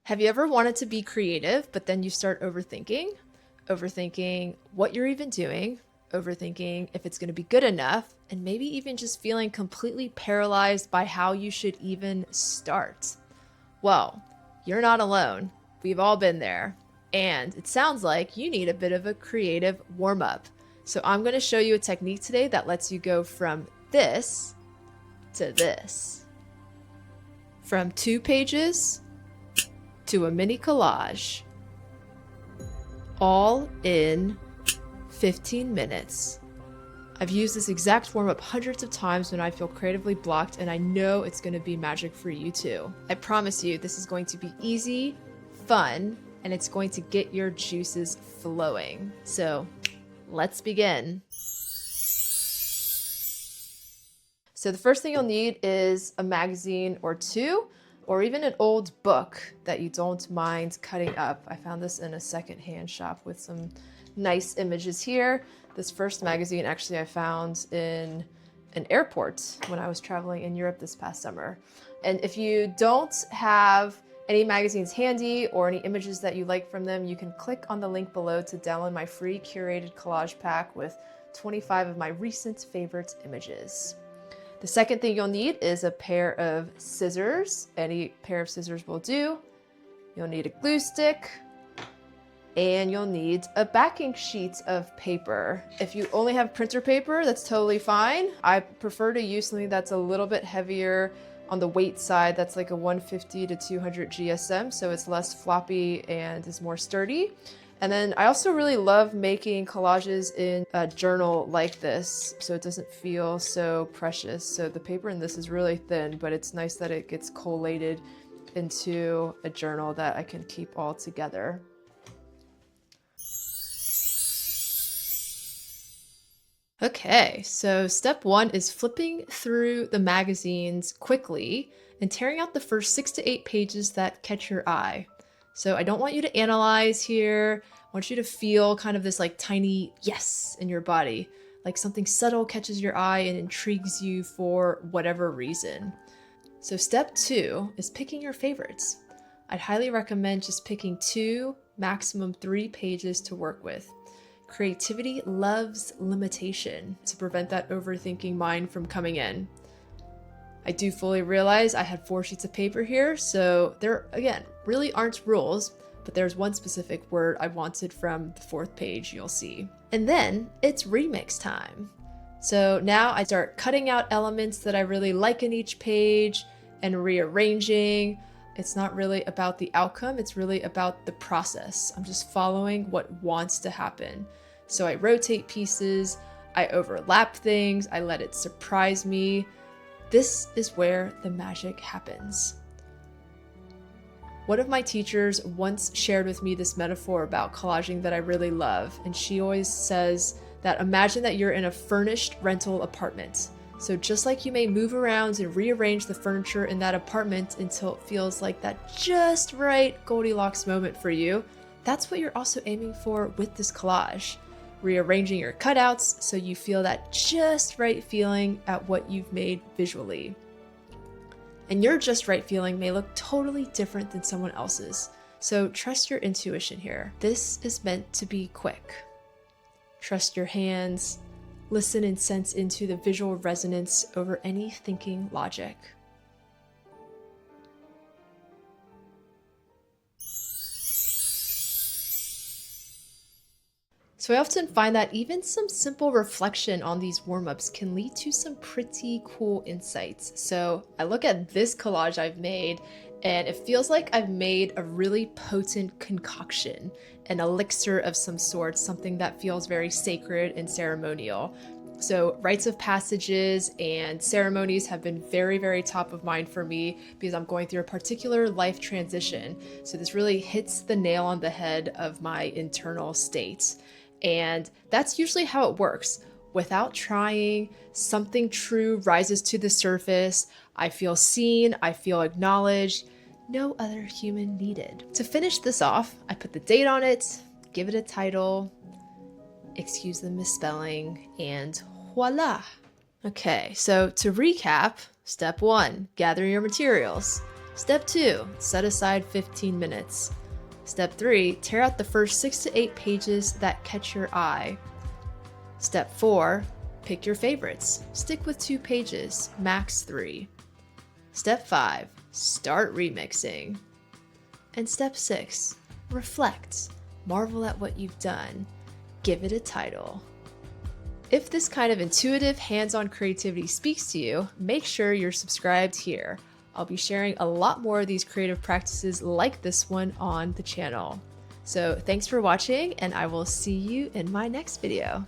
Have you ever wanted to be creative, but then you start overthinking? Overthinking what you're even doing, overthinking if it's going to be good enough, and maybe even just feeling completely paralyzed by how you should even start. Well, you're not alone. We've all been there. And it sounds like you need a bit of a creative warm up. So I'm going to show you a technique today that lets you go from this to this. From 2 pages to a mini collage, all in 15 minutes. I've used this exact warm-up hundreds of times when I feel creatively blocked, and I know it's going to be magic for you too. I promise you this is going to be easy, fun, and it's going to get your juices flowing. So let's begin. So the first thing you'll need is a magazine or two, or even an old book that you don't mind cutting up. I found this in a secondhand shop with some nice images here. This first magazine actually I found in an airport when I was traveling in Europe this past summer. And if you don't have any magazines handy or any images that you like from them, you can click on the link below to download my free curated collage pack with 25 of my recent favorite images. The second thing you'll need is a pair of scissors. Any pair of scissors will do. You'll need a glue stick, and you'll need a backing sheet of paper. If you only have printer paper, that's totally fine. I prefer to use something that's a little bit heavier on the weight side. That's like a 150 to 200 GSM, so it's less floppy and is more sturdy. And then I also really love making collages in a journal like this, so it doesn't feel so precious. So the paper in this is really thin, but it's nice that it gets collated into a journal that I can keep all together. Okay, so step 1 is flipping through the magazines quickly and tearing out the first 6 to 8 pages that catch your eye. So I don't want you to analyze here. I want you to feel kind of this like tiny yes in your body, like something subtle catches your eye and intrigues you for whatever reason. So step 2 is picking your favorites. I'd highly recommend just picking 2, maximum 3 pages to work with. Creativity loves limitation to prevent that overthinking mind from coming in. I do fully realize I had 4 sheets of paper here, so there, again, really aren't rules, but there's one specific word I wanted from the 4th page you'll see. And then it's remix time. So now I start cutting out elements that I really like in each page and rearranging. It's not really about the outcome, it's really about the process. I'm just following what wants to happen. So I rotate pieces, I overlap things, I let it surprise me. This is where the magic happens. One of my teachers once shared with me this metaphor about collaging that I really love, and she always says that imagine that you're in a furnished rental apartment. So just like you may move around and rearrange the furniture in that apartment until it feels like that just right Goldilocks moment for you, that's what you're also aiming for with this collage. Rearranging your cutouts so you feel that just right feeling at what you've made visually. And your just right feeling may look totally different than someone else's, so trust your intuition here. This is meant to be quick. Trust your hands, listen and sense into the visual resonance over any thinking logic. So I often find that even some simple reflection on these warm-ups can lead to some pretty cool insights. So I look at this collage I've made, and it feels like I've made a really potent concoction, an elixir of some sort, something that feels very sacred and ceremonial. So rites of passages and ceremonies have been very, very top of mind for me because I'm going through a particular life transition. So this really hits the nail on the head of my internal state. And that's usually how it works. Without trying, something true rises to the surface. I feel seen, I feel acknowledged. No other human needed. To finish this off, I put the date on it, give it a title, excuse the misspelling, and voila. Okay, so to recap, step 1, gather your materials. Step 2, set aside 15 minutes. Step 3, tear out the first 6 to 8 pages that catch your eye. Step 4, pick your favorites. Stick with 2 pages, max 3. Step 5, start remixing. And step 6, reflect. Marvel at what you've done. Give it a title. If this kind of intuitive, hands-on creativity speaks to you, make sure you're subscribed here. I'll be sharing a lot more of these creative practices like this one on the channel. So thanks for watching, and I will see you in my next video.